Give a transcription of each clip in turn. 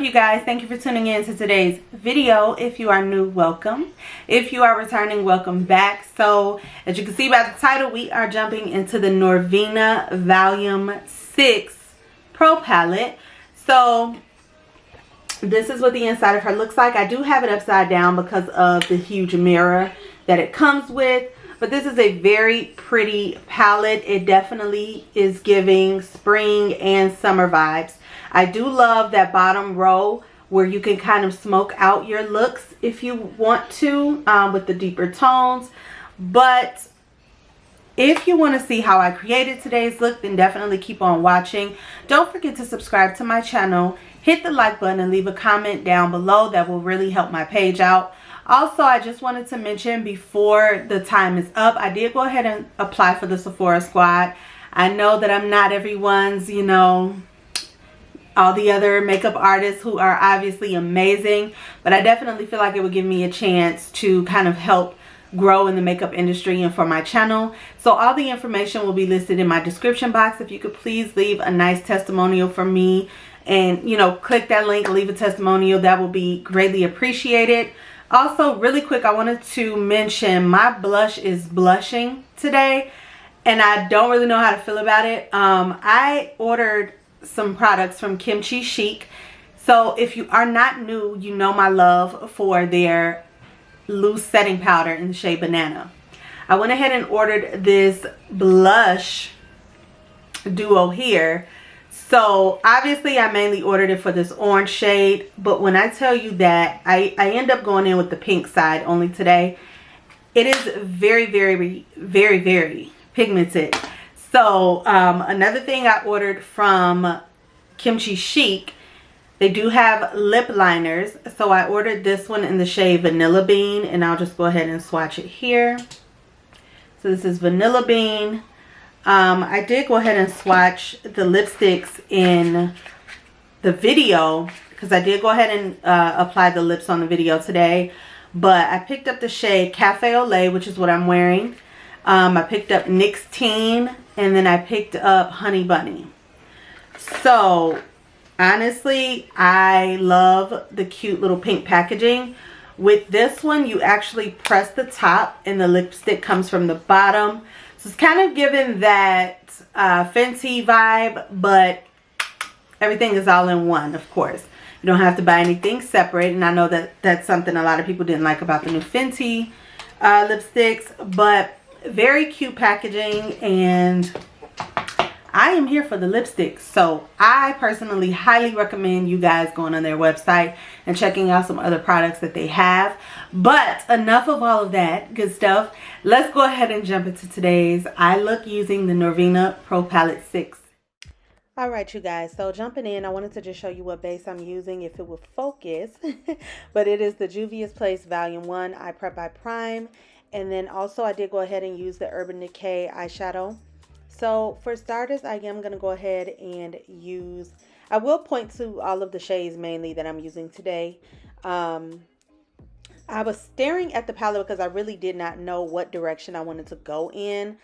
up, you guys? Thank you for tuning in to today's video. If you are new, welcome. If you are returning, welcome back. So as you can see by the title, we are jumping into the NORVINA Volume 6 Pro Palette. So this is what the inside of her looks like. I do have it upside down because of the huge mirror that it comes with. But this is a very pretty palette. It definitely is giving spring and summer vibes. I do love that bottom row where you can kind of smoke out your looks if you want to with the deeper tones. But if you want to see how I created today's look, then definitely keep on watching. Don't forget to subscribe to my channel. Hit the like button and leave a comment down below. That will really help my page out. Also, I just wanted to mention before the time is up, I did go ahead and apply for the Sephora Squad. I know that I'm not everyone's, you know, all the other makeup artists who are obviously amazing, but I definitely feel like it would give me a chance to kind of help grow in the makeup industry and for my channel. So all the information will be listed in my description box. If you could please leave a nice testimonial for me and, you know, click that link, leave a testimonial, that will be greatly appreciated. Also, really quick, I wanted to mention my blush is blushing today and I don't really know how to feel about it. I ordered some products from Camo Cc. So if you are not new, you know my love for their loose setting powder in the shade Banana. I went ahead and ordered this blush duo here. So obviously I mainly ordered it for this orange shade, but when I tell you that I end up going in with the pink side only today, it is very, very, very, very pigmented. So another thing I ordered from Camo Cc, they do have lip liners. So I ordered this one in the shade Vanilla Bean, and I'll just go ahead and swatch it here. So this is Vanilla Bean. I did go ahead and swatch the lipsticks in the video because I did go ahead and apply the lips on the video today. But I picked up the shade Cafe au Lait, which is what I'm wearing. I picked up NYX Teen, and then I picked up Honey Bunny. So honestly, I love the cute little pink packaging. With this one, you actually press the top and the lipstick comes from the bottom. So it's kind of giving that Fenty vibe, but everything is all in one, of course. You don't have to buy anything separate, and I know that that's something a lot of people didn't like about the new Fenty lipsticks, but very cute packaging, and I am here for the lipsticks. So I personally highly recommend you guys going on their website and checking out some other products that they have. But enough of all of that good stuff. Let's go ahead and jump into today's eye look using the NORVINA Pro Palette 6. Alright, you guys, so jumping in, I wanted to just show you what base I'm using if it would focus. But it is the Juvia's Place Volume 1 Eye Prep by Prime. And then also I did go ahead and use the Urban Decay eyeshadow. So for starters, I am going to go ahead and use, I will point to all of the shades mainly that I'm using today. I was staring at the palette because I really did not know what direction I wanted to go in.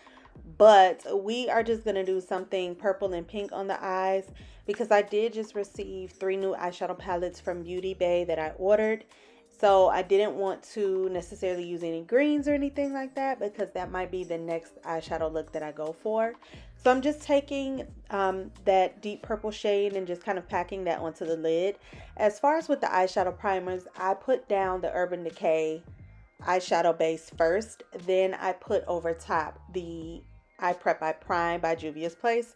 But we are just going to do something purple and pink on the eyes because I did just receive 3 new eyeshadow palettes from Beauty Bay that I ordered. So I didn't want to necessarily use any greens or anything like that because that might be the next eyeshadow look that I go for. So I'm just taking that deep purple shade and just kind of packing that onto the lid. As far as with the eyeshadow primers, I put down the Urban Decay eyeshadow base first. Then I put over top the Eye Prep by Prime by Juvia's Place.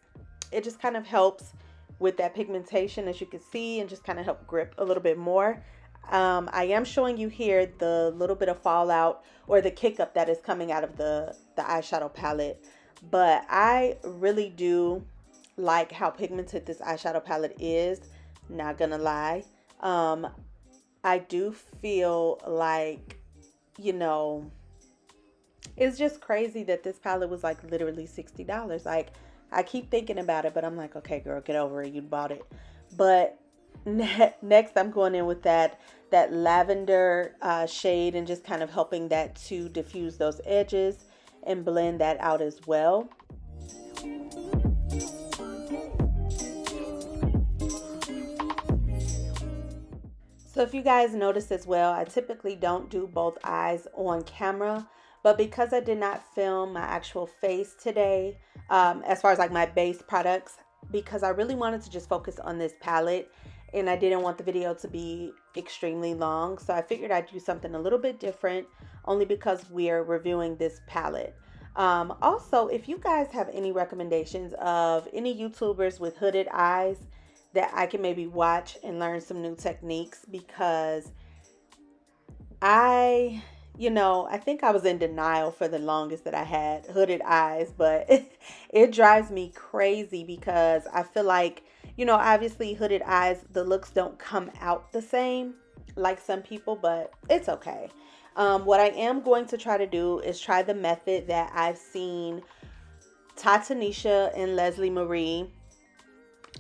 It just kind of helps with that pigmentation, as you can see, and just kind of help grip a little bit more. I am showing you here the little bit of fallout or the kick up that is coming out of the eyeshadow palette. But I really do like how pigmented this eyeshadow palette is. Not gonna lie. I do feel like, you know, it's just crazy that this palette was like literally $60. Like, I keep thinking about it, but I'm like, okay, girl, get over it. You bought it. But next I'm going in with that lavender shade and just kind of helping that to diffuse those edges and blend that out as well. So if you guys notice as well, I typically don't do both eyes on camera, but because I did not film my actual face today, as far as like my base products, because I really wanted to just focus on this palette and I didn't want the video to be extremely long. So I figured I'd do something a little bit different only because we're reviewing this palette. Also, if you guys have any recommendations of any YouTubers with hooded eyes that I can maybe watch and learn some new techniques, because I think I was in denial for the longest that I had hooded eyes, but it drives me crazy because I feel like, obviously hooded eyes, the looks don't come out the same like some people, but it's okay. What I am going to try to do is try the method that I've seen Tatanisha and Leslie Marie.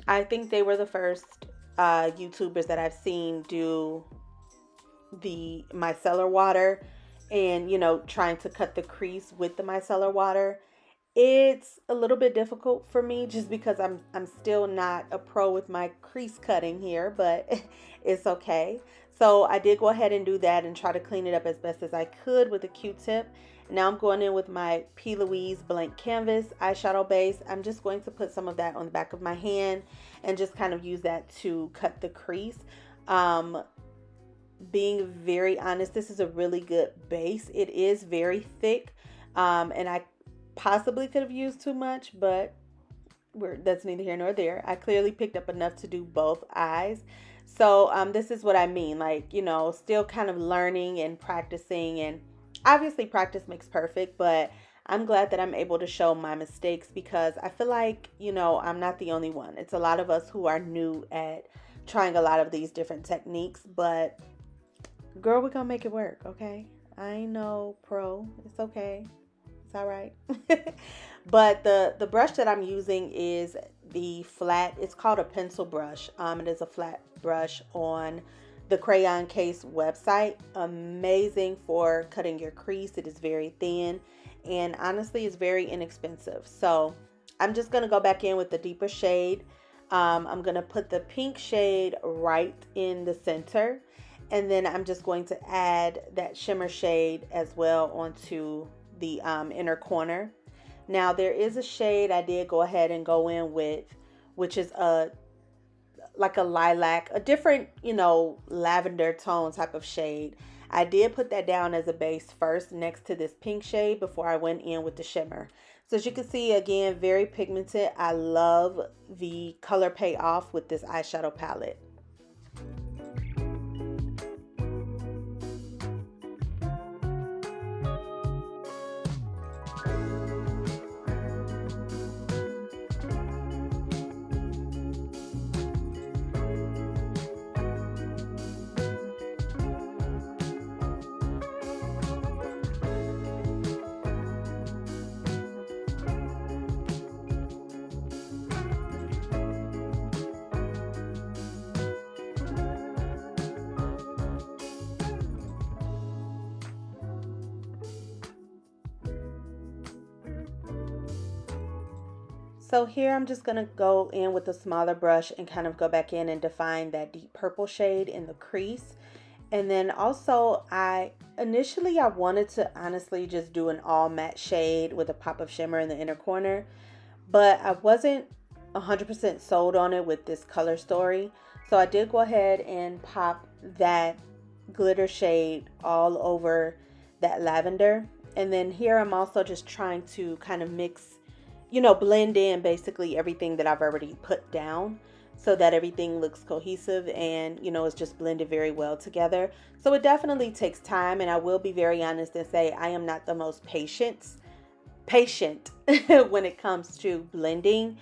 I think they were the first YouTubers that I've seen do the micellar water and, trying to cut the crease with the micellar water. It's a little bit difficult for me just because I'm still not a pro with my crease cutting here, but it's okay. So I did go ahead and do that and try to clean it up as best as I could with a Q-tip. Now I'm going in with my P. Louise blank canvas eyeshadow base. I'm just going to put some of that on the back of my hand and just kind of use that to cut the crease. Being very honest, this is a really good base. It is very thick, and I possibly could have used too much, but that's neither here nor there. I clearly picked up enough to do both eyes. So this is what I mean, like, still kind of learning and practicing, and obviously practice makes perfect, but I'm glad that I'm able to show my mistakes because I feel like, I'm not the only one. It's a lot of us who are new at trying a lot of these different techniques, but girl, we're gonna make it work, okay? I ain't no pro. It's okay. It's all right. But the brush that I'm using is the flat. It's called a pencil brush. It is a flat brush on the Crayon Case website. Amazing for cutting your crease. It is very thin, and honestly, it's very inexpensive. So I'm just gonna go back in with the deeper shade. I'm gonna put the pink shade right in the center. And then I'm just going to add that shimmer shade as well onto the inner corner. Now there is a shade I did go ahead and go in with, which is like a lilac, a different, lavender tone type of shade. I did put that down as a base first next to this pink shade before I went in with the shimmer. So as you can see, again, very pigmented. I love the color payoff with this eyeshadow palette. So here I'm just going to go in with a smaller brush and kind of go back in and define that deep purple shade in the crease. And then also initially I wanted to honestly just do an all matte shade with a pop of shimmer in the inner corner, but I wasn't 100% sold on it with this color story. So I did go ahead and pop that glitter shade all over that lavender. And then here I'm also just trying to kind of mix, blend in basically everything that I've already put down so that everything looks cohesive and, it's just blended very well together. So it definitely takes time, and I will be very honest and say I am not the most patient when it comes to blending.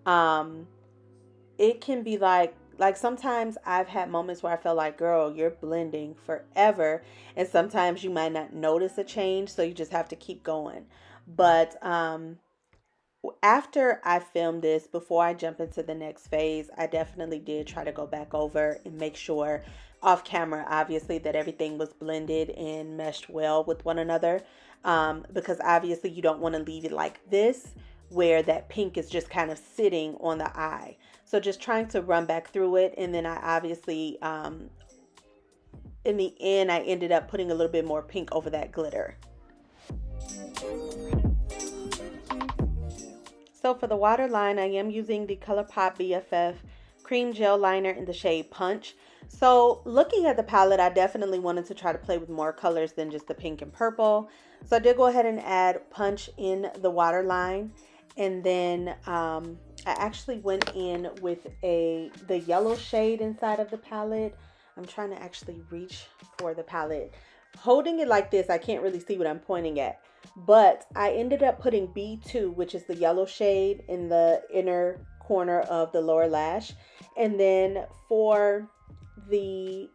It can be like sometimes I've had moments where I feel like, girl, you're blending forever, and sometimes you might not notice a change, so you just have to keep going. But after I filmed this, before I jump into the next phase, I definitely did try to go back over and make sure off camera, obviously, that everything was blended and meshed well with one another, because obviously you don't want to leave it like this where that pink is just kind of sitting on the eye. So just trying to run back through it, and then I obviously in the end, I ended up putting a little bit more pink over that glitter. So for the waterline, I am using the ColourPop BFF Cream Gel Liner in the shade Punch. So looking at the palette, I definitely wanted to try to play with more colors than just the pink and purple. So I did go ahead and add Punch in the waterline. And then I actually went in with the yellow shade inside of the palette. I'm trying to actually reach for the palette. Holding it like this, I can't really see what I'm pointing at. But I ended up putting B2, which is the yellow shade, in the inner corner of the lower lash. And then for the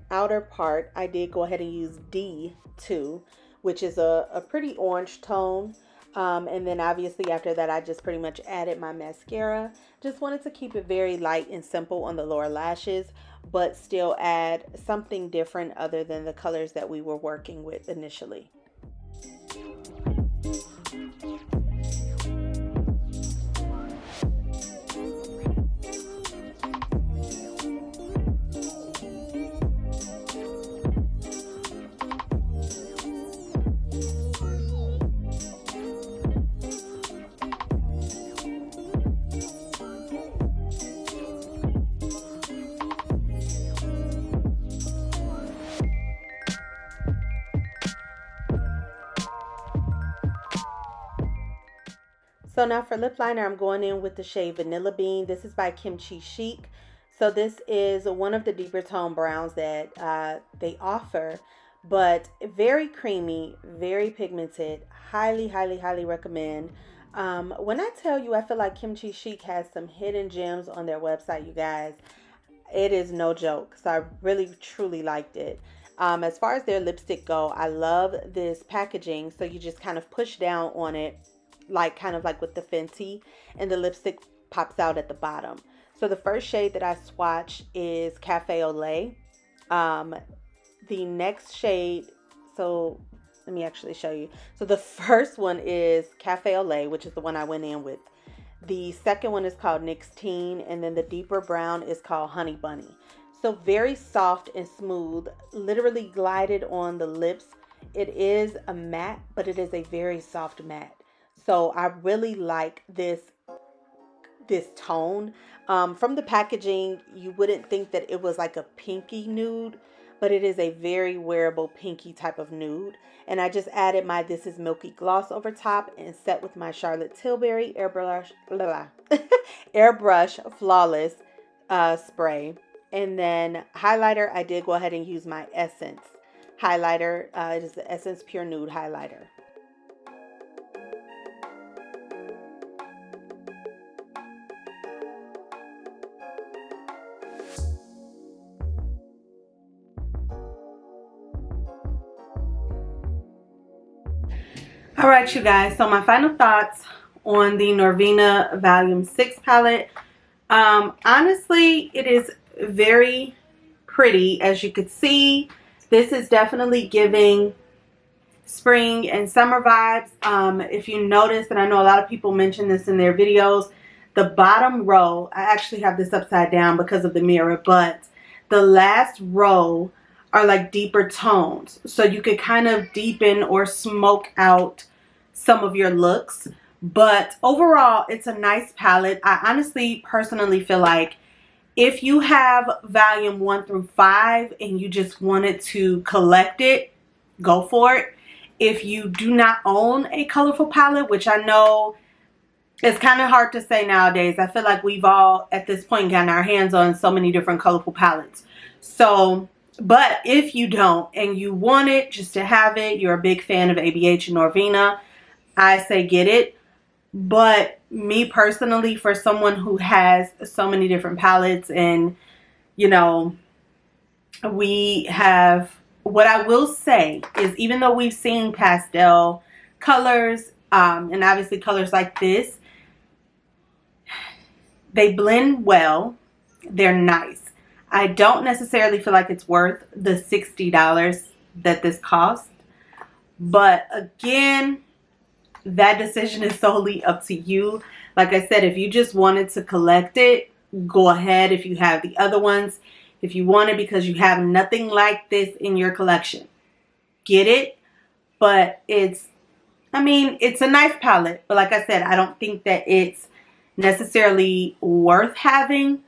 outer part, I did go ahead and use D2, which is a pretty orange tone. And then obviously after that, I just pretty much added my mascara. Just wanted to keep it very light and simple on the lower lashes, but still add something different other than the colors that we were working with initially. So now for lip liner, I'm going in with the shade Vanilla Bean. This is by Kimchi Chic. So this is one of the deeper tone browns that they offer, but very creamy, very pigmented. Highly, highly, highly recommend. When I tell you, I feel like Kimchi Chic has some hidden gems on their website, you guys. It is no joke. So I really, truly liked it. As far as their lipstick go, I love this packaging. So you just kind of push down on it, kind of like with the Fenty, and the lipstick pops out at the bottom. So the first shade that I swatched is Cafe au Lait. The next shade, so let me actually show you. So the first one is Cafe au Lait, which is the one I went in with. The second one is called NYX Teen, and then the deeper brown is called Honey Bunny. So very soft and smooth, literally glided on the lips. It is a matte, but it is a very soft matte. So I really like this tone. From the packaging, you wouldn't think that it was like a pinky nude, but it is a very wearable pinky type of nude. And I just added my This Is Milky gloss over top and set with my Charlotte Tilbury Airbrush Flawless spray. And then highlighter, I did go ahead and use my Essence highlighter. It is the Essence Pure Nude highlighter. All right, you guys, so my final thoughts on the NORVINA Volume 6 palette. Honestly, it is very pretty. As you could see, this is definitely giving spring and summer vibes. If you notice, and I know a lot of people mention this in their videos, the bottom row, I actually have this upside down because of the mirror, but the last row are like deeper tones. So you could kind of deepen or smoke out some of your looks. But overall, it's a nice palette. I honestly, personally feel like if you have volume 1 through 5 and you just wanted to collect it, go for it. If you do not own a colorful palette, which I know it's kind of hard to say nowadays. I feel like we've all, at this point, gotten our hands on so many different colorful palettes. So, but if you don't and you want it just to have it, you're a big fan of ABH and NORVINA, I say get it. But me personally, for someone who has so many different palettes, and you know, we have, what I will say is, even though we've seen pastel colors and obviously colors like this, they blend well, they're nice. I don't necessarily feel like it's worth the $60 that this cost, but again, that decision is solely up to you. Like I said, if you just wanted to collect it, go ahead. If you have the other ones, If you want it because you have nothing like this in your collection, get it. But it's, I mean, it's a nice palette. But like I said, I don't think that it's necessarily worth having.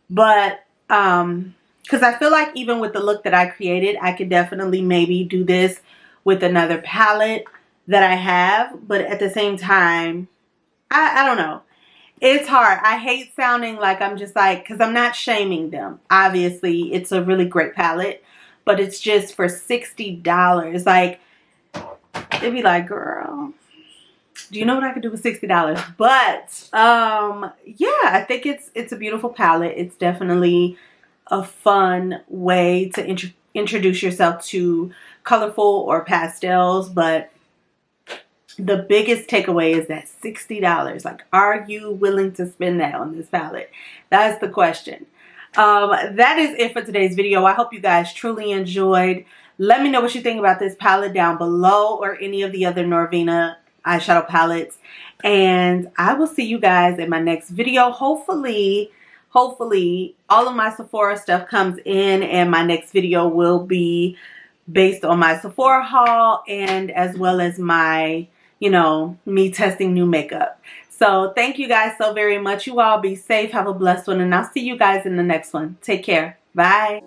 But, because I feel like even with the look that I created, I could definitely maybe do this with another palette that I have. But at the same time, I don't know. It's hard. I hate sounding like I'm just like, because I'm not shaming them. Obviously, it's a really great palette, but it's just for $60. Like, it'd be like, girl, do you know what I could do with $60? But, yeah, I think it's a beautiful palette. It's definitely a fun way to introduce yourself to colorful or pastels, but the biggest takeaway is that $60. Like, are you willing to spend that on this palette? That's the question. That is it for today's video. I hope you guys truly enjoyed. Let me know what you think about this palette down below, or any of the other NORVINA eyeshadow palettes. And I will see you guys in my next video. Hopefully all of my Sephora stuff comes in, and my next video will be based on my Sephora haul, and as well as my, you know, me testing new makeup. So thank you guys so very much. You all be safe. Have a blessed one. And I'll see you guys in the next one. Take care. Bye.